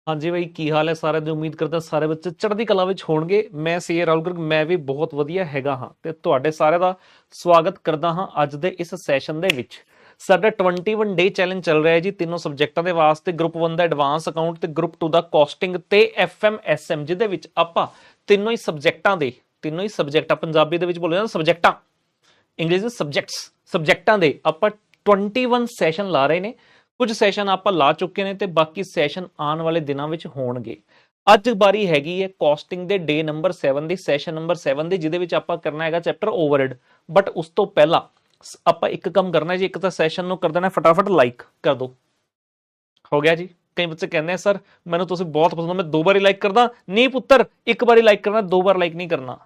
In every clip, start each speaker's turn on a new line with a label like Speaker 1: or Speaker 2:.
Speaker 1: हाँ जी भाई, की हाल है सारे ਦੀ ਉਮੀਦ ਕਰਦਾ ਸਾਰੇ ਬੱਚੇ ਚੜ੍ਹਦੀ ਕਲਾ ਵਿੱਚ ਹੋਣਗੇ। ਮੈਂ ਸੀਏ ਰਾਹੁਲ ਗਰਗ, ਮੈਂ ਵੀ ਬਹੁਤ ਵਧੀਆ ਹੈਗਾ ਹਾਂ ਤੇ ਤੁਹਾਡੇ ਸਾਰਿਆਂ ਦਾ ਸਵਾਗਤ ਕਰਦਾ ਹਾਂ ਅੱਜ ਦੇ ਇਸ ਸੈਸ਼ਨ ਦੇ ਵਿੱਚ। ਸਾਡਾ 21 ਡੇ ਚੈਲੰਜ ਚੱਲ ਰਿਹਾ ਹੈ ਜੀ ਤਿੰਨੋਂ ਸਬਜੈਕਟਾਂ ਦੇ ਵਾਸਤੇ, ਗਰੁੱਪ 1 ਦਾ ਐਡਵਾਂਸ ਅਕਾਊਂਟ ਤੇ ਗਰੁੱਪ 2 ਦਾ ਕਾਸਟਿੰਗ ਤੇ ਐਫਐਮਐਸਐਮ, ਜਿਹਦੇ ਵਿੱਚ ਆਪਾਂ ਤਿੰਨੋਂ ਹੀ ਸਬਜੈਕਟਾਂ ਪੰਜਾਬੀ ਦੇ ਵਿੱਚ ਬੋਲਿਆ ਜਾਂਦਾ ਸਬਜੈਕਟਾਂ, ਇੰਗਲਿਸ਼ ਦੇ ਸਬਜੈਕਟਾਂ ਦੇ ਆਪਾਂ 21 ਸੈਸ਼ਨ ਲਾ ਰਹੇ ਨੇ। ਕੁਝ ਸੈਸ਼ਨ ਆਪਾਂ ਲਾ ਚੁੱਕੇ ਨੇ ਤੇ ਬਾਕੀ ਸੈਸ਼ਨ ਆਉਣ ਵਾਲੇ ਦਿਨਾਂ ਵਿੱਚ ਹੋਣਗੇ। ਅੱਜ ਬਾਰੀ ਹੈਗੀ ਹੈ ਕਾਸਟਿੰਗ ਦੇ ਡੇ ਨੰਬਰ 7 ਦੀ, ਸੈਸ਼ਨ ਨੰਬਰ 7 ਦੀ, ਜਿਹਦੇ ਵਿੱਚ ਆਪਾਂ ਕਰਨਾ ਹੈਗਾ ਚੈਪਟਰ ਓਵਰਹੈਡ। ਬਟ ਉਸ ਤੋਂ ਪਹਿਲਾਂ ਆਪਾਂ ਇੱਕ ਕੰਮ ਕਰਨਾ ਜੀ, ਇੱਕ ਤਾਂ ਸੈਸ਼ਨ ਨੂੰ ਕਰ ਦੇਣਾ ਫਟਾਫਟ ਲਾਈਕ ਕਰ ਦਿਓ। ਹੋ ਗਿਆ ਜੀ। ਕਈ ਬੱਚੇ ਕਹਿੰਦੇ ਆ ਸਰ ਮੈਨੂੰ ਤੁਸੀਂ ਬਹੁਤ ਪਸੰਦ ਹੋ, ਮੈਂ 2 ਵਾਰੀ ਲਾਈਕ ਕਰਦਾ। ਨਹੀਂ ਪੁੱਤਰ, 1 ਵਾਰੀ ਲਾਈਕ ਕਰਨਾ, 2 ਵਾਰ ਲਾਈਕ ਨਹੀਂ ਕਰਨਾ।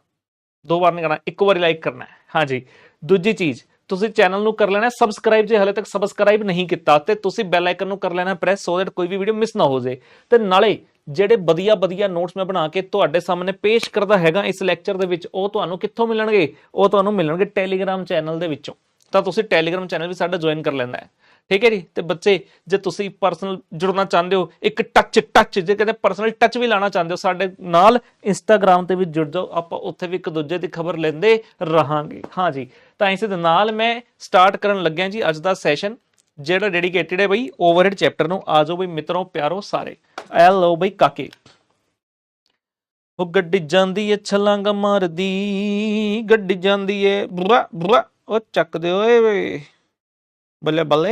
Speaker 1: 2 ਵਾਰ ਨਹੀਂ ਕਰਨਾ, 1 ਵਾਰੀ ਲਾਈਕ ਕਰਨਾ ਹੈ। हाँ जी, दूजी चीज ਤੁਸੀਂ ਚੈਨਲ ਨੂੰ ਕਰ ਲੈਣਾ ਸਬਸਕ੍ਰਾਈਬ, ਜੇ ਹਲੇ ਤੱਕ ਸਬਸਕ੍ਰਾਈਬ ਨਹੀਂ ਕੀਤਾ ਤੇ ਤੁਸੀਂ ਬੈਲ ਆਈਕਨ ਨੂੰ ਕਰ ਲੈਣਾ ਪ੍ਰੈਸ, ਸੋ ਦੈਟ ਕੋਈ ਵੀ ਵੀਡੀਓ ਮਿਸ ਨਾ ਹੋ ਜਾਏ। ਤੇ ਨਾਲੇ ਜਿਹੜੇ ਵਧੀਆ ਨੋਟਸ ਮੈਂ ਬਣਾ ਕੇ ਤੁਹਾਡੇ ਸਾਹਮਣੇ ਪੇਸ਼ ਕਰਦਾ ਹੈਗਾ ਇਸ ਲੈਕਚਰ ਦੇ ਵਿੱਚ, ਉਹ ਤੁਹਾਨੂੰ ਕਿੱਥੋਂ ਮਿਲਣਗੇ? ਉਹ ਤੁਹਾਨੂੰ ਮਿਲਣਗੇ ਟੈਲੀਗ੍ਰਾਮ ਚੈਨਲ ਦੇ ਵਿੱਚੋਂ। ਤਾਂ ਤੁਸੀਂ ਟੈਲੀਗ੍ਰਾਮ ਚੈਨਲ ਵੀ ਸਾਡਾ ਜੁਆਇਨ ਕਰ ਲੈਣਾ ਹੈ, ਠੀਕ ਹੈ ਜੀ। ਤੇ ਬੱਚੇ ਜੇ ਤੁਸੀਂ ਪਰਸਨਲ ਜੁੜਨਾ ਚਾਹੁੰਦੇ ਹੋ, ਇੱਕ ਟੱਚ ਜੇ ਕਹਿੰਦੇ ਪਰਸਨਲ ਟੱਚ ਵੀ ਲਾਣਾ ਚਾਹੁੰਦੇ ਹੋ ਸਾਡੇ ਨਾਲ, ਇੰਸਟਾਗ੍ਰਾਮ ਤੇ ਵੀ ਜੁੜ ਜਾਓ, ਆਪਾਂ ਉੱਥੇ ਵੀ ਇੱਕ ਦੂਜੇ ਦੀ ਖਬਰ ਲੈਂਦੇ ਰਹਾਂਗੇ। ਹਾਂ ਜੀ, ਤਾਂ ਇਸੇ ਦੇ ਨਾਲ ਮੈਂ ਸਟਾਰਟ ਕਰਨ ਲੱਗਿਆ ਜੀ ਅੱਜ ਦਾ ਸੈਸ਼ਨ, ਜਿਹੜਾ ਡੈਡੀਕੇਟਡ ਹੈ ਬਈ ਓਵਰਹੈਡ ਚੈਪਟਰ ਨੂੰ। ਆ ਜਾਓ ਬਈ ਮਿੱਤਰੋ ਪਿਆਰੋ ਸਾਰੇ, ਐ ਲਓ ਬਈ ਕਾਕੇ। ਉਹ ਗੱਡੀ ਜਾਂਦੀ ਏ ਛਲਾਂਗਾ ਮਾਰਦੀ, ਗੱਡੀ ਜਾਂਦੀ ਏ ਬੁਰਾ ਬੁਰਾ, ਉਹ ਚੱਕਦੇ ਓਏ ਵੇ बल्ले बल्ले।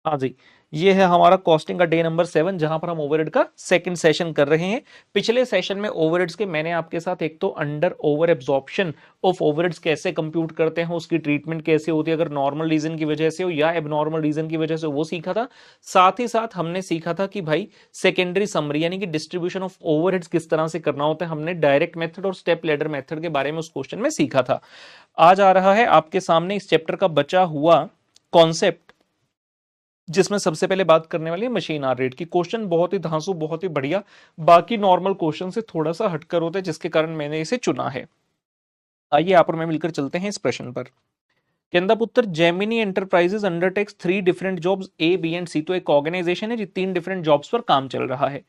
Speaker 1: हाँ जी, ये है हमारा कॉस्टिंग का डे नंबर 7, जहां पर हम ओवरहेड का सेकंड सेशन कर रहे हैं। पिछले सेशन में ओवरहेड्स के मैंने आपके साथ एक तो under over absorption of overheads कैसे कंप्यूट करते हैं, उसकी ट्रीटमेंट कैसे होती है अगर नॉर्मल रीजन की वजह से हो या एबनॉर्मल रीजन की वजह से, वो सीखा था। साथ ही साथ हमने सीखा था कि भाई सेकेंडरी समरी यानी कि डिस्ट्रीब्यूशन ऑफ ओवरहेड्स किस तरह से करना होता है। हमने डायरेक्ट मेथड और स्टेप लैडर मेथड के बारे में उस क्वेश्चन में सीखा था। आज आ रहा है आपके सामने इस चैप्टर का बचा हुआ कॉन्सेप्ट, जिसमें सबसे पहले बात करने वाली है मशीन आर रेट की। क्वेश्चन बहुत ही धांसू, बहुत ही बढ़िया, बाकी नॉर्मल क्वेश्चन से थोड़ा सा हटकर होता है, जिसके कारण मैंने इसे चुना है। आइए यहाँ पर मैं मिलकर चलते हैं इस प्रश्न पर। कहता पुत्र Gemini Enterprises undertakes 3 different jobs a b and c. तो एक ऑर्गेनाइजेशन है जो 3 डिफरेंट जॉब्स पर काम चल रहा है।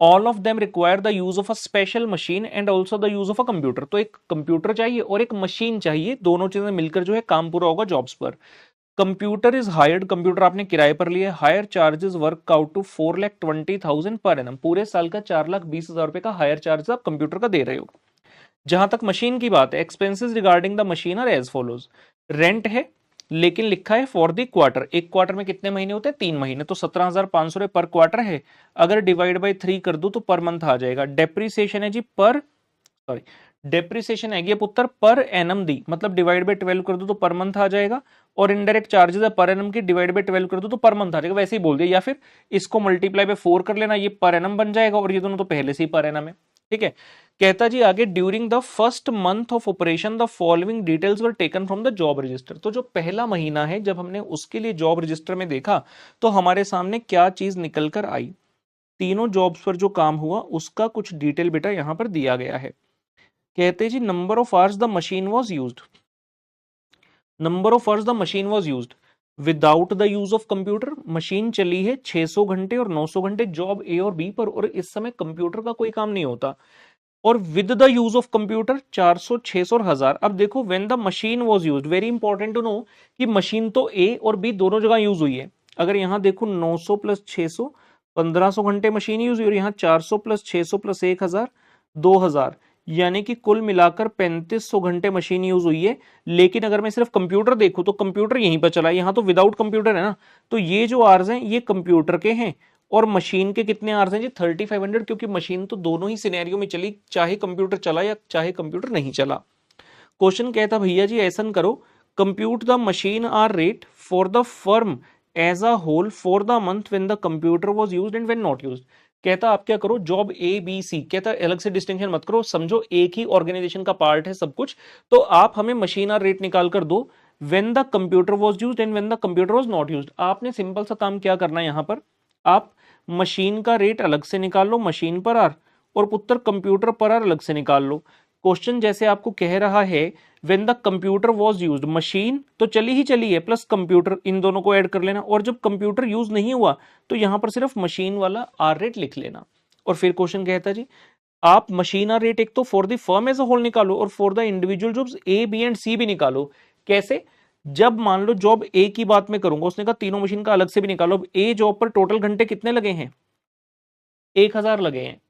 Speaker 1: All of them require the use of a special machine and also the use of a computer. तो एक कंप्यूटर चाहिए और एक मशीन चाहिए, दोनों चीजें मिलकर जो है काम पूरा होगा जॉब्स पर। कंप्यूटर इज हायर्ड, कंप्यूटर आपने किराए पर लिया। Hire charges work out to 4,20,000 per annum. पूरे साल का 4,20,000 रुपए का हायर चार्ज आप कंप्यूटर का दे रहे हो। जहां तक मशीन की बात है, expenses regarding the machine are as follows. Rent है लेकिन लिखा है फॉर द क्वार्टर। एक क्वार्टर में कितने महीने होते हैं? 3 महीने, तो 17,500 रुपए पर क्वार्टर है। अगर डिवाइड बाई 3 कर दो तो पर मंथ आ जाएगा। डेप्रीसिएशन है जी पर, सॉरी डेप्रीसिएशन है पुत्र पर एनम दी, मतलब डिवाइड बाई 12 कर दो तो पर मंथ आ जाएगा। और इनडायरेक्ट चार्जेस है पर एनम की, डिवाइड बाई 12 कर दो तो पर मंथ आ जाएगा। वैसे ही बोल दिया, या फिर इसको मल्टीप्लाई बाय 4 कर लेना, ये पर एनम बन जाएगा और ये दोनों तो पहले से ही पर एनम है, ठीक है। कहता जी आगे, during the first month of operation the following details were taken from the job register. तो जो पहला महीना है जब हमने उसके लिए जॉब रजिस्टर में देखा तो हमारे सामने क्या चीज निकल कर आई? तीनों जॉब्स पर जो काम हुआ उसका कुछ डिटेल बेटा यहां पर दिया गया है। कहते जी number of hours the machine was used, number of hours the machine was used without the use of computer. Machine चली है 600 घंटे और 900 घंटे जॉब ए और बी पर, और इस समय कंप्यूटर का कोई काम नहीं होता। और with the use of computer 400, 600 और 1000। अब देखो when the machine was used, very important to know कि मशीन तो ए और बी दोनों जगह यूज हुई है। अगर यहां देखो 900 प्लस 600 1500 घंटे मशीन यूज हुई, और यहां 400 प्लस 600 प्लस 1000 2000, यानी कि कुल मिलाकर 3500 घंटे मशीन यूज हुई है। लेकिन अगर मैं सिर्फ कंप्यूटर देखूं तो कंप्यूटर यहीं पर चला है, यहां तो विदाउट कंप्यूटर है ना। तो ये जो आवर्स हैं ये कंप्यूटर के हैं, और मशीन के कितने आवर्स हैं जी? 3500, क्योंकि मशीन तो दोनों ही सिनेरियो में चली, चाहे कंप्यूटर चला या चाहे कंप्यूटर नहीं चला। क्वेश्चन कहता भैया जी ऐसा करो, compute the machine hour rate for the firm as a whole for the month when the computer was used and when not used. कहता आप क्या करो, जॉब ए बी सी, कहता अलग से डिस्टिंक्शन मत करो, समझो एक ही ऑर्गेनाइजेशन का पार्ट है सब कुछ। तो आप हमें मशीन आर रेट निकाल कर दो when the computer was used and when the computer was not used. आपने सिंपल सा काम क्या करना है, यहां पर आप मशीन का रेट अलग से निकाल लो, मशीन पर आर, और पुत्र कंप्यूटर पर आर अलग से निकाल लो। क्वेश्चन जैसे आपको कह रहा है when the computer was used, machine तो चली ही चली है प्लस कंप्यूटर, इन दोनों को ऐड कर लेना, और जब कंप्यूटर यूज नहीं हुआ तो यहां पर सिर्फ मशीन वाला आर रेट लिख लेना। और फिर क्वेश्चन कहता है जी आप मशीन आर रेट एक तो for the firm as a whole निकालो और for the individual jobs a b and c भी निकालो। कैसे? जब मान लो जॉब ए की बात मैं करूंगा, उसने कहा तीनों मशीन का अलग से भी निकालो। अब ए जॉब पर टोटल घंटे कितने लगे हैं? 1000 लगे हैं।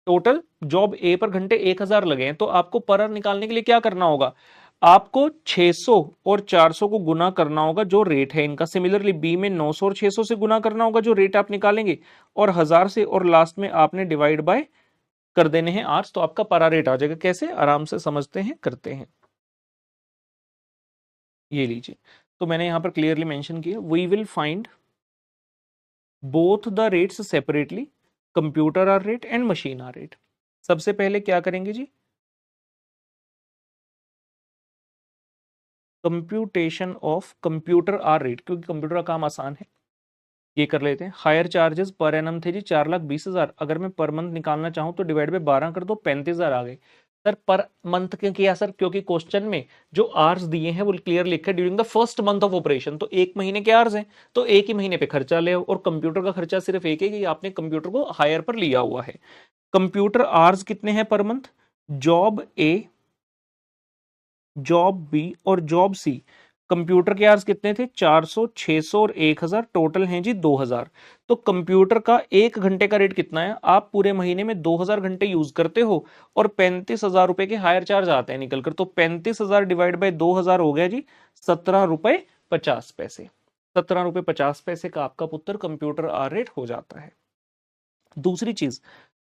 Speaker 1: टोटल जॉब ए पर घंटे 1000 लगे हैं, तो आपको पर आवर निकालने के लिए क्या करना होगा? आपको 600 और 400 को गुना करना होगा जो रेट है इनका। सिमिलरली बी में 900 और 600 से गुना करना होगा जो रेट आप निकालेंगे, और 1000 से, और लास्ट में आपने डिवाइड बाय कर देने हैं आर्स, तो आपका पर आवर रेट आ जाएगा। कैसे? आराम से समझते हैं, करते हैं। ये लीजिए, तो मैंने यहां पर क्लियरली मेंशन किया, we will find both the rates separately, computer hour rate and machine hour rate. सबसे पहले क्या करेंगे जी? Computation of computer hour rate, क्योंकि कंप्यूटर का काम आसान है, ये कर लेते हैं। हायर चार्जेस पर एनम थे जी 4,20,000, अगर मैं पर मंथ निकालना चाहूं तो डिवाइड बाय 12 कर दो, 35,000 आ गए। सर पर मंथ क्यों किया सर? क्योंकि क्वेश्चन में जो आर्स दिए हैं वो क्लियर लिखा है during the first month of operation, तो एक महीने के आर्स हैं, तो एक ही महीने पे खर्चा ले आओ। और कंप्यूटर का खर्चा सिर्फ एक है कि आपने कंप्यूटर को हायर पर लिया हुआ है। कंप्यूटर आर्स कितने हैं per month? Job A, job B और जॉब सी, कंप्यूटर के आवर्स कितने थे? 400, 600 और 1000, टोटल हैं जी 2000। तो कंप्यूटर का एक घंटे का रेट कितना है? आप पूरे महीने में 2000 घंटे यूज करते हो और 35,000 रुपए के हायर चार्ज आते हैं निकलकर, तो 35,000 डिवाइड बाय 2000 हो गया जी 17 रुपए 50 पैसे। 17 रुपए 50 पैसे का आपका पुत्र कंप्यूटर आर रेट हो जाता है। दूसरी चीज,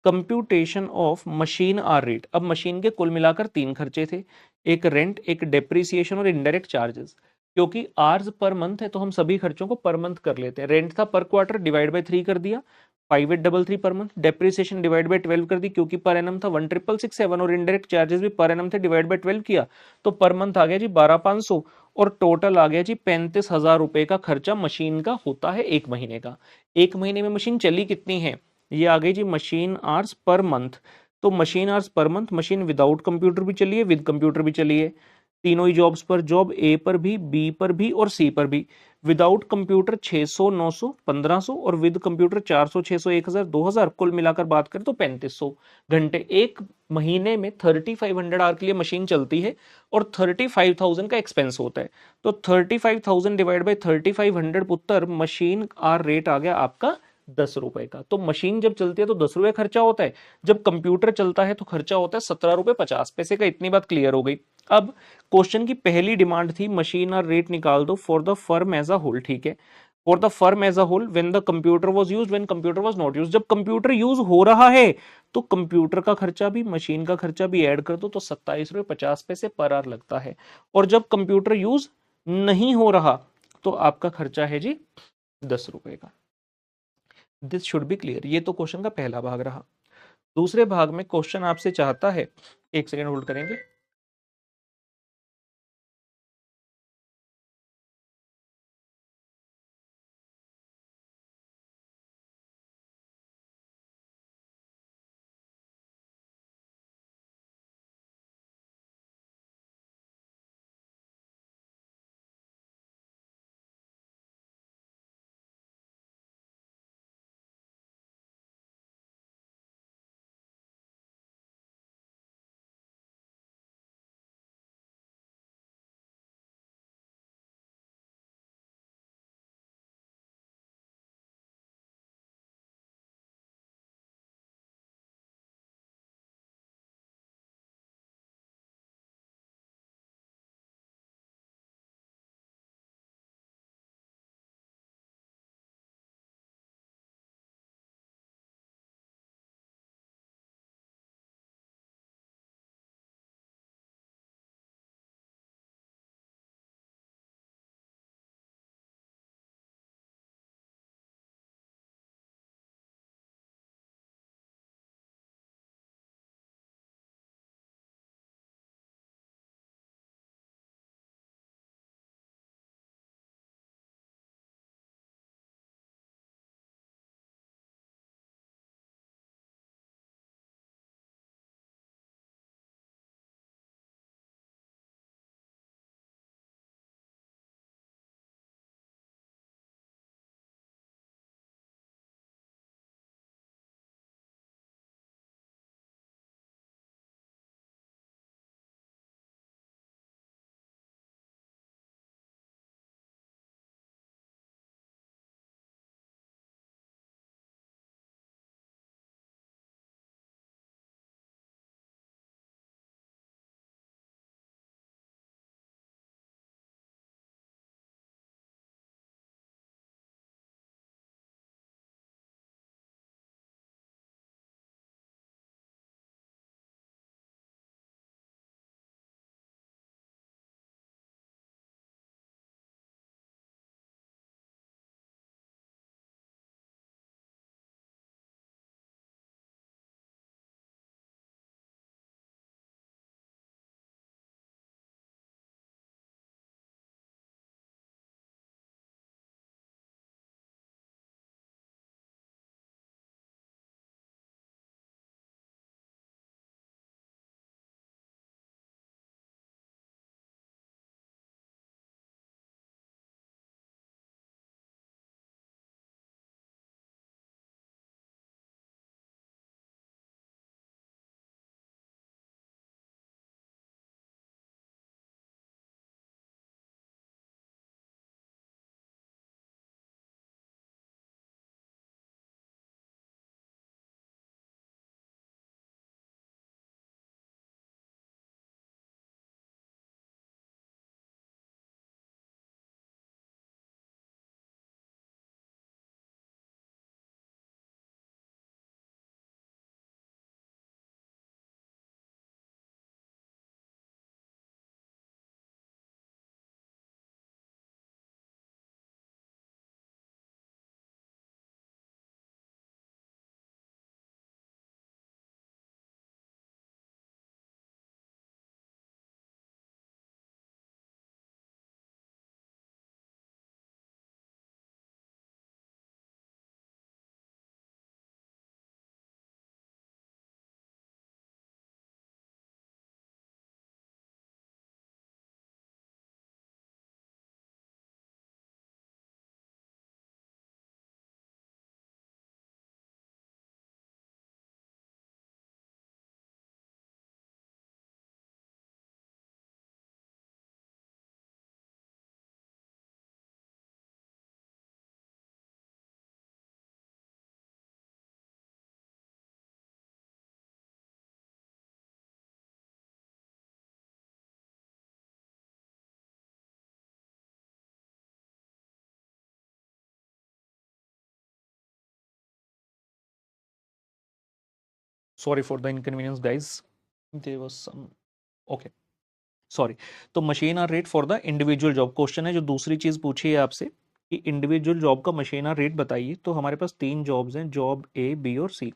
Speaker 1: computation of machine hour rate. अब मशीन के कुल मिलाकर तीन खर्चे थे, एक रेंट, एक डेप्रिसिएशन और इनडायरेक्ट चार्जेस। क्योंकि आर्स पर मंथ है तो हम सभी खर्चों को पर मंथ कर लेते हैं। रेंट था पर क्वार्टर, डिवाइड बाय 3 कर दिया, 5833 per month. Depreciation divide by 12 कर दी, क्योंकि पर एनम था 1,667, और इनडायरेक्ट चार्जेस भी पर एनम थे, डिवाइड बाय 12 किया, तो पर मंथ आ गया जी 12,500, और टोटल आ गया जी 35,000 रुपए का खर्चा मशीन का होता है एक महीने का। एक महीने में मशीन चली कितनी है? ये आ गई जी मशीन आवर्स पर मंथ। तो machine hours per month, machine without computer भी चली है, विद कंप्यूटर भी चली है, तीनों ही जॉब्स पर, जॉब ए पर भी, बी पर भी और सी पर भी। विदाउट कंप्यूटर 600, 900, 1500, और विद कंप्यूटर 400, 600, 1000, 2000, कुल मिलाकर बात करें तो 3500 घंटे। एक महीने में 3500 आवर के लिए मशीन चलती है और 35,000 का एक्सपेंस होता है, तो 35,000 डिवाइड बाई 3500 पुत्र मशीन आर रेट आ गया आपका 10 रुपए का। तो मशीन जब चलती है तो 10 रुपए खर्चा होता है, जब कंप्यूटर चलता है तो खर्चा होता है 17 रुपए 50 पैसे का। इतनी बात क्लियर हो गई। अब क्वेश्चन की पहली डिमांड थी मशीन और रेट निकाल दो for the firm as a whole, ठीक है। For the firm as a whole when the computer was used, when computer was not used. जब कंप्यूटर यूज हो रहा है तो कंप्यूटर का खर्चा भी मशीन का खर्चा भी ऐड कर दो, तो 27 रुपए 50 पैसे पर आवर लगता है। और जब कंप्यूटर यूज नहीं हो रहा तो आपका खर्चा है जी 10 रुपए का। This should be clear. ये तो क्वेश्चन का पहला भाग रहा। दूसरे भाग में क्वेश्चन आपसे चाहता है, एक सेकेंड होल्ड करेंगे। Sorry for the inconvenience guys, there was some, okay sorry. तो machine hour rate for the individual job question है। जो दूसरी चीज पूछी है आपसे कि इंडिविजुअल जॉब का मशीन आर रेट बताइए, तो हमारे पास तीन जॉब्स हैं, जॉब ए, बी और सी।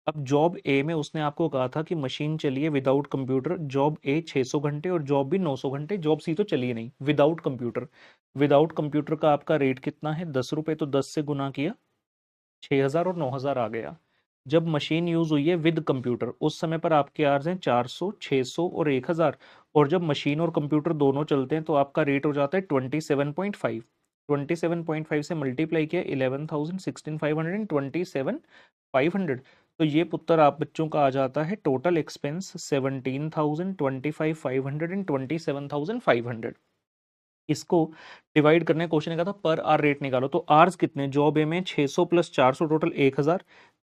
Speaker 1: अब जॉब ए में उसने आपको कहा था कि मशीन चलिए विदाउट कंप्यूटर, जॉब ए 600 घंटे और जॉब बी 900 घंटे, जॉब सी तो चलिए नहीं विदाउट कंप्यूटर। विदाउट कंप्यूटर का आपका रेट कितना है, 10 रुपये, तो 10 से गुना किया 6000 और 9000 आ गया। जब मशीन यूज हुई है विद कंप्यूटर, उस समय पर आपके आर्स हैं 400, 600 और 1000। और जब मशीन और कंप्यूटर दोनों चलते हैं तो आपका रेट हो जाता है 27.5। 27.5 से मल्टीप्लाई किया 11,000, 16,500, 27,500। तो ये पुत्र आप बच्चों का आ जाता है टोटल एक्सपेंस 17,000, 25,500 एंड 27,500। इसको डिवाइड करने का क्वेश्चन का था पर आर रेट निकालो। तो आर्स कितने, जॉब ए में 600 प्लस 400 टोटल 1000,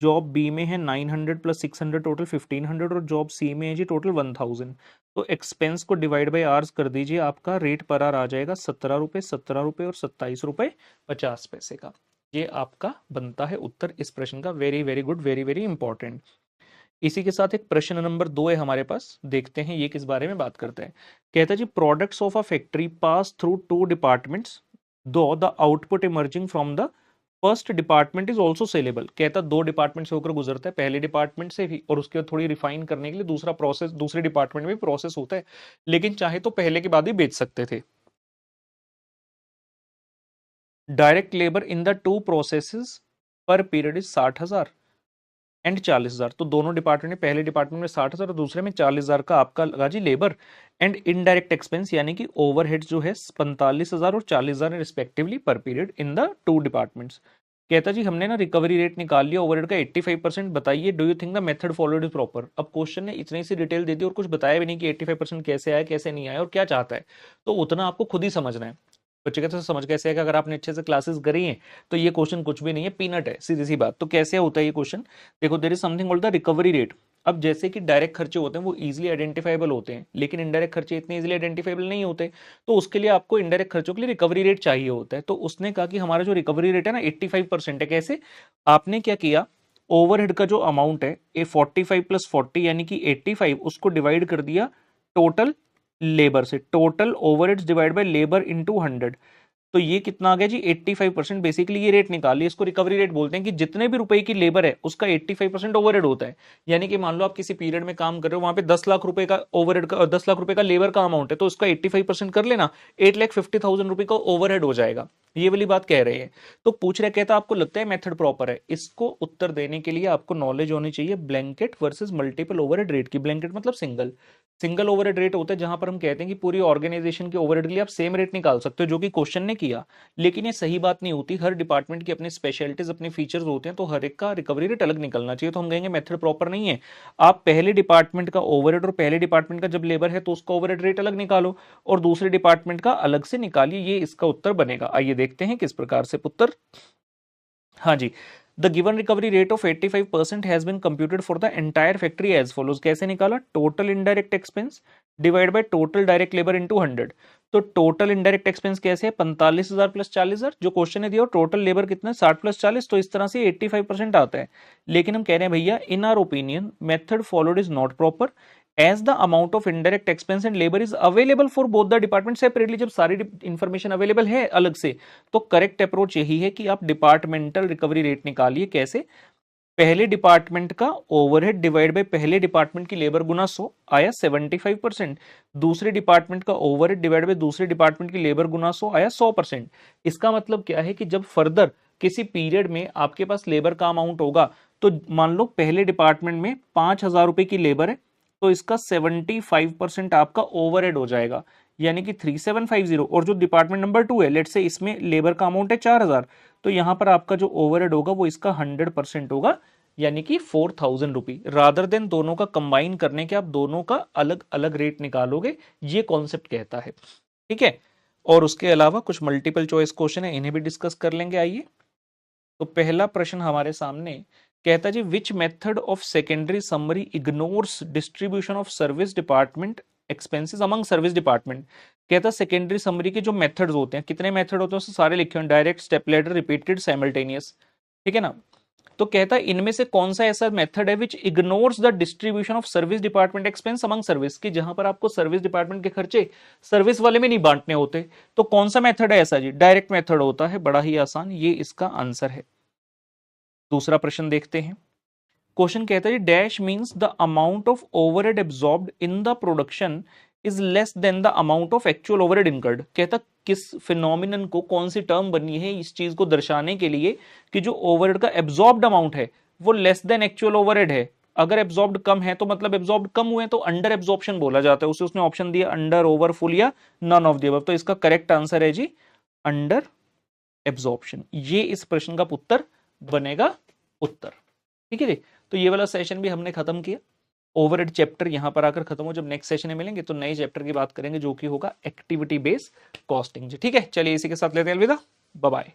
Speaker 1: जॉब बी में है 900 प्लस 600 टोटल 1500 और जॉब सी में है जी टोटल 1000। तो एक्सपेंस को डिवाइड बाय आर्स कर दीजिए, आपका रेट पर आर आ जाएगा 17 रुपये, 17 रुपये और 27 रुपये 50 पैसे का। ये आपका बनता है उत्तर इस प्रश्न का। Very very good, very very important. इसी के साथ एक प्रश्न नंबर 2 है हमारे पास, देखते हैं ये किस बारे में बात करते हैं। कहता है जी products of a factory pass through two departments, दो the output emerging from the first department is also saleable. कहता दो डिपार्टमेंट से होकर गुजरता है, पहले डिपार्टमेंट से भी और उसके बाद थोड़ी रिफाइन करने के लिए दूसरा प्रोसेस दूसरे डिपार्टमेंट में प्रोसेस होता है, लेकिन चाहे तो पहले के बाद ही बेच सकते थे। Direct labour in the two processes पर पीरियड इज 60,000 एंड 40,000। तो दोनों डिपार्टमेंट में, पहले डिपार्टमेंट में 60,000 और दूसरे में 40,000 का आपका लगा जी लेबर। एंड इनडायरेक्ट एक्सपेंस यानी कि ओवरहेड जो है 45,000 और 40,000 रिस्पेक्टिवली पर period in the two departments. कहता जी हमने ना रिकवरी रेट निकाल लिया ओवरहेड का 85%, बताइए do you think the method followed is proper. अब क्वेश्चन ने इतनी सी डिटेल दे दी और कुछ बताया भी नहीं कि 85% कैसे आया कैसे नहीं आया और क्या चाहता है, तो उतना आपको खुद ही समझना है। बच्चे कहते हैं समझ कैसे है कि अगर आपने अच्छे से क्लासेस करी हैं तो ये क्वेश्चन कुछ भी नहीं है, पीनट है, सीधी सी बात। तो कैसे होता है ये क्वेश्चन, देखो there is something called the recovery rate. अब जैसे कि डायरेक्ट खर्चे होते हैं वो इजीली आइडेंटिफाइबल होते हैं, लेकिन इनडायरेक्ट खर्चे इतने इजीली आइडेंटिफाइबल नहीं होते, तो उसके लिए आपको इनडायरेक्ट खर्चों के लिए रिकवरी रेट चाहिए होता है। तो उसने कहा कि हमारा जो रिकवरी रेट है ना 85% है। कैसे, आपने क्या किया, ओवरहेड का जो अमाउंट है ए 45 प्लस 40 यानी कि 85, उसको डिवाइड कर दिया टोटल लेबर से, total overheads divide by labour into 100। तो ये कितना आ गया जी 85%। बेसिकली ये रेट निकाल लिया, इसको रिकवरी रेट बोलते हैं कि जितने भी रुपए की लेबर है उसका 85% ओवरहेड होता है। यानी कि मान लो आप किसी पीरियड में काम कर रहे हो, वहां पे 10 लाख रुपए का ओवरहेड का 10 लाख रुपए का लेबर का अमाउंट है, तो उसका 85% कर लेना, 8,50,000 रुपए का ओवरहेड हो जाएगा। ये वाली बात कह रहे हैं। तो पूछ रहे, कहता आपको लगता है मेथड प्रॉपर है। इसको उत्तर देने के लिए आपको नॉलेज होनी चाहिए blanket versus multiple overhead rate की। ब्लैंकेट मतलब सिंगल, सिंगल ओवरहेड रेट होता है जहां पर हम कहते हैं कि पूरी ऑर्गेनाइजेशन के ओवरहेड के लिए आप सेम रेट निकाल सकते हो, जो कि क्वेश्चन ने किया। लेकिन ये सही बात नहीं होती, हर डिपार्टमेंट की अपनी स्पेशलिटीज अपने फीचर्स होते हैं, तो हर एक का रिकवरी रेट अलग निकलना चाहिए। तो हम कहेंगे मेथड प्रॉपर नहीं है। आप पहले डिपार्टमेंट का ओवरहेड और पहले डिपार्टमेंट का जब लेबर है तो उसका ओवरहेड रेट अलग निकालो और दूसरे डिपार्टमेंट का अलग से निकालिए, ये इसका उत्तर बनेगा। आइए देखते हैं किस प्रकार से पुत्र। हाँ जी, the given recovery rate of 85% has been computed for the entire factory as follows. कैसे निकाला, total indirect expense divide by total direct labour into 100। तो टोटल इनडायरेक्ट एक्सपेंस कैसे है, 45,000 प्लस 40,000, जो क्वेश्चन ने दिया, टोटल लेबर कितना है 60 प्लस 40, तो इस तरह से 85% आता है। लेकिन हम कह रहे हैं भैया in our opinion method followed is not proper as the amount of indirect expense and labour is available for both the department separately. जब सारी इंफॉर्मेशन अवेलेबल है अलग से, तो करेक्ट अप्रोच यही है कि आप डिपार्टमेंटल रिकवरी रेट निकालिए। कैसे, पहले डिपार्टमेंट का ओवरहेड डिवाइड बाय पहले डिपार्टमेंट की लेबर गुना 100 आया 75%, दूसरे डिपार्टमेंट का ओवरहेड डिवाइड बाय दूसरे डिपार्टमेंट की लेबर गुना 100 आया 100%। इसका मतलब क्या है कि जब फर्दर किसी पीरियड में आपके पास लेबर का अमाउंट होगा, तो मान लो पहले डिपार्टमेंट में 5,000 रुपए की लेबर है, तो इसका 75% आपका ओवरहेड हो जाएगा, यानी कि 3750। और जो डिपार्टमेंट नंबर 2 है, लेट से इसमें लेबर का अमाउंट है 4,000, तो यहां पर आपका जो ओवरहेड होगा वो इसका 100% होगा, यानी कि 4,000 रुपी। रादर देन दोनों का कंबाइन करने के आप दोनों का अलग अलग रेट निकालोगे, ये कॉन्सेप्ट कहता है। ठीक है, और उसके अलावा कुछ मल्टीपल चॉइस क्वेश्चन है, इन्हें भी डिस्कस कर लेंगे। आइए, तो पहला प्रश्न हमारे सामने कहता जी which method of secondary summary ignores distribution of service department expenses among service department. कहता सेकेंडरी समरी के जो मेथड्स होते हैं, कितने मेथड होते हैं उससे सारे लिखे हुए, direct, step ladder, repeated, simultaneous. ठीक है ना, तो कहता है इनमें से कौन सा ऐसा मेथड है which ignores the distribution of service department expense among service, कि जहां पर आपको सर्विस डिपार्टमेंट के खर्चे सर्विस वाले में नहीं बांटने होते। तो कौन सा मेथड है ऐसा जी? डायरेक्ट मेथड होता है, बड़ा ही आसान, ये इसका आंसर है। दूसरा प्रश्न देखते हैं। क्वेश्चन कहता है dash means the amount of overhead absorbed in the production is less than the amount of actual overhead incurred. कहता किस फिनोमिनन को, कौन सी टर्म बनी है इस चीज को दर्शाने के लिए कि जो ओवरहेड का एब्जॉर्ब्ड अमाउंट है वो लेस देन एक्चुअल ओवरहेड है। अगर एब्जॉर्ब्ड कम है तो मतलब एब्जॉर्ब्ड कम हुए तो अंडर एब्जॉर्प्शन बोला जाता है उसे। उसने ऑप्शन दिया अंडर, ओवर, फुल या नन ऑफ द अबव। तो इसका करेक्ट आंसर है जी अंडर एब्जॉर्प्शन। ये इस प्रश्न का उत्तर बनेगा उत्तर। ठीक है जी। तो ये वाला सेशन भी हमने खत्म किया। ओवरहेड चैप्टर यहां पर आकर खत्म हो। जब नेक्स्ट सेशन में मिलेंगे तो नए चैप्टर की बात करेंगे जो कि होगा एक्टिविटी बेस्ड कॉस्टिंग जी। ठीक है, चलिए इसी के साथ लेते हैं अलविदा, बाय बाय।